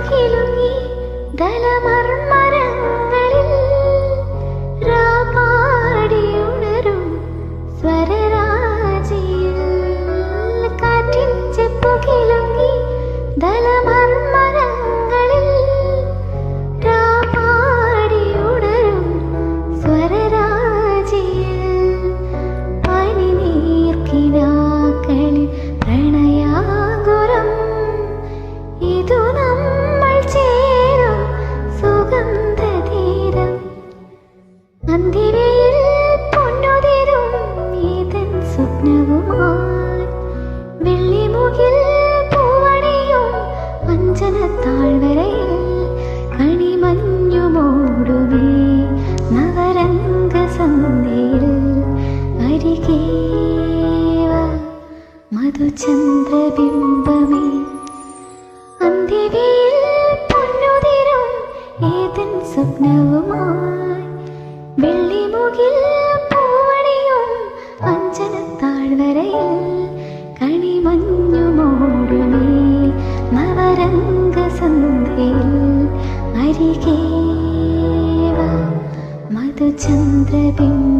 കിലുങ്ങി ദലമർമരങ്ങളിൽ രാപാടിയുണരും സ്വരരാജിയിൽ കാറ്റിൻ ചെപ്പു കിലുങ്ങി ദലമർമരങ്ങളിൽ രാപാടിയുണരും സ്വരരാജിയിൽ പനിനീർക്കിനാക്കളിൽ പ്രണയാകുരം ഇതു നമ്മൾ ചേരും സുഗന്ധതീരം അന്തിവയിൽ പൊന്നുതിരും ഏതൻ സ്വപ്നവുമായി വെള്ളിമുകിൽ പൂവണിയും അഞ്ജനത്താഴ്വരയിൽ കണിമഞ്ഞുമോടുമേ നവരംഗ സന്ധ്യയിൽ അരികേ വാ മധുചന്ദ്രബിംബമേ അന്തിവയിൽ പൊന്നുതിരും ഏതൻ സ്വപ്നവുമായി വെള്ളിമുകിൽ പൂവണിയും അഞ്ജനത്താഴ്വരയിൽ കണിമഞ്ഞുമോടുമേ നവരംഗ സന്ധ്യയിൽ അരികേ വാ മധുചന്ദ്രബിംബമേ